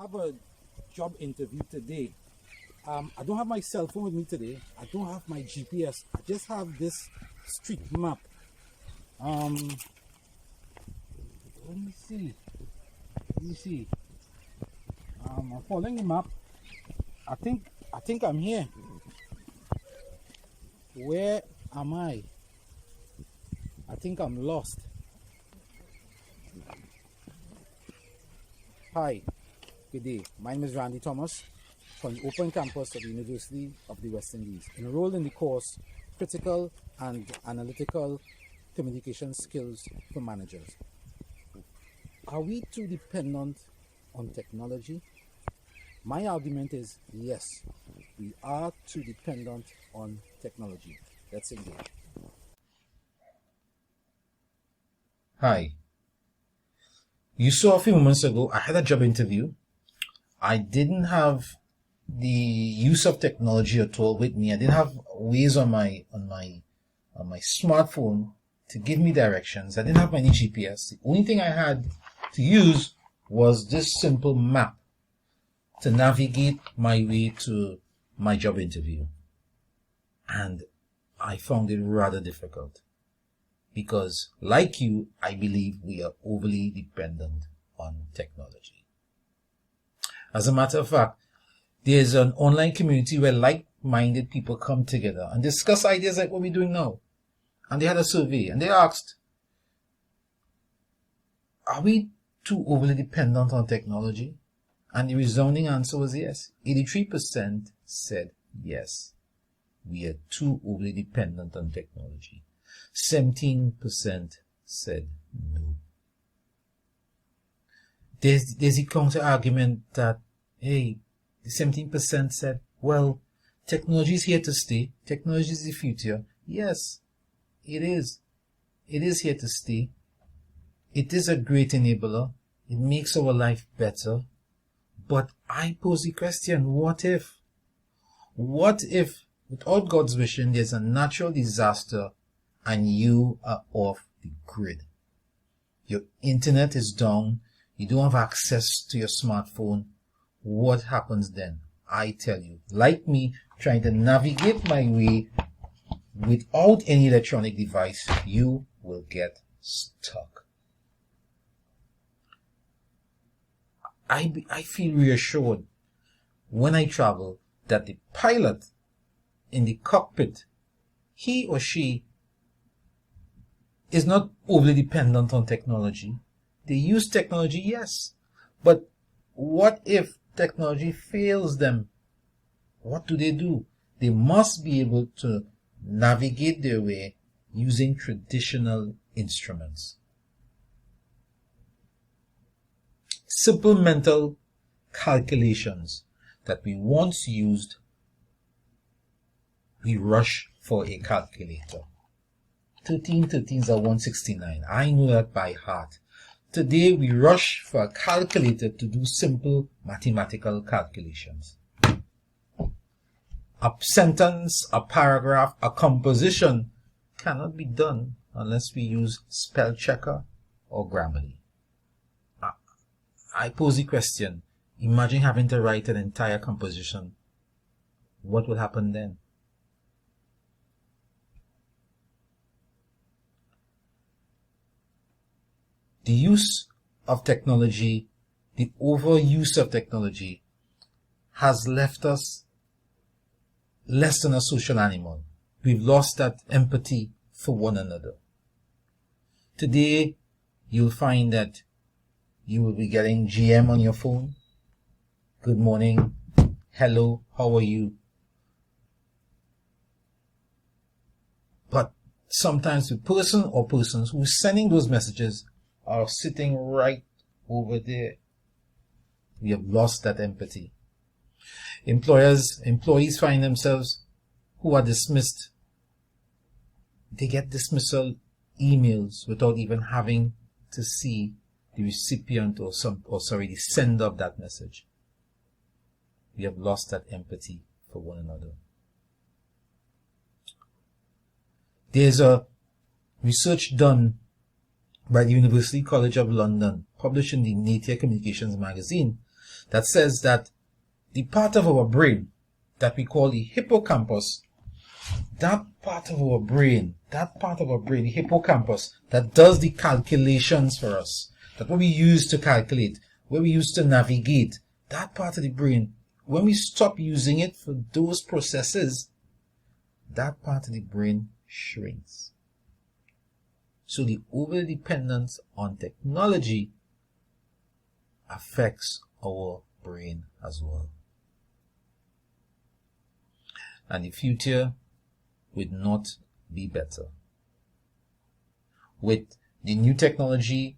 have a job interview today. I don't have my cell phone with me today. I don't have my GPS. I just have this street map. Let me see. I'm following the map. I think I'm here. Where am I? I think I'm lost. Hi, good day. My name is Randy Thomas from the Open Campus of the University of the West Indies, enrolled in the course Critical and Analytical Communication Skills for Managers. Are we too dependent on technology? My argument is yes, we are too dependent on technology. Let's engage. Hi. You saw a few moments ago, I had a job interview. I didn't have the use of technology at all with me. I didn't have ways on my smartphone to give me directions. I didn't have my GPS. The only thing I had to use was this simple map to navigate my way to my job interview. And I found it rather difficult. Because, like you, I believe we are overly dependent on technology. As a matter of fact, there's an online community where like-minded people come together and discuss ideas like what we're doing now. And they had a survey and they asked, are we too overly dependent on technology? And the resounding answer was yes. 83% said yes. We are too overly dependent on technology. 17% said no. There's a counter argument that, hey, the 17% said, well, technology is here to stay. Technology is the future. Yes, it is. It is here to stay. It is a great enabler. It makes our life better. But I pose the question, what if? What if, without God's vision, there's a natural disaster and you are off the grid? Your internet is down. You don't have access to your smartphone. What happens then? I tell you, like me, trying to navigate my way without any electronic device, you will get stuck. I feel reassured when I travel that the pilot in the cockpit, he or she is not overly dependent on technology. They use technology, yes. But what if technology fails them? What do? They must be able to navigate their way using traditional instruments. Simple mental calculations that we once used, we rush for a calculator. 13 13s are 169. I know that by heart. Today we rush for a calculator to do simple mathematical calculations. A sentence, a paragraph, a composition cannot be done unless we use spell checker or Grammarly. I pose the question, imagine having to write an entire composition. What will happen then? The use of technology, the overuse of technology has left us less than a social animal. We've lost that empathy for one another. Today, you'll find that you will be getting GM on your phone. Good morning. Hello. How are you? But sometimes the person or persons who's sending those messages are sitting right over there. We have lost that empathy. Employees find themselves who are dismissed. They get dismissal emails without even having to see the recipient or the sender of that message. We have lost that empathy for one another. There's a research done by the University College of London, published in the Nature Communications magazine, that says that the part of our brain that we call the hippocampus, that part of our brain, the hippocampus, that does the calculations for us, that what we use to calculate, what we use to navigate, that part of the brain, when we stop using it for those processes, that part of the brain shrinks. So the over dependence on technology affects our brain as well. And the future would not be better. With the new technology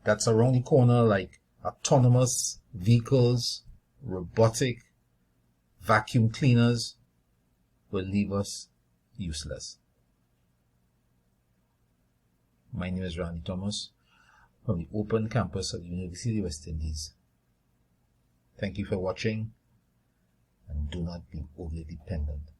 that's around the corner, like autonomous vehicles, robotic vacuum cleaners, will leave us useless. My name is Randy Thomas from the open campus of the University of the West Indies. Thank you for watching, and do not be overly dependent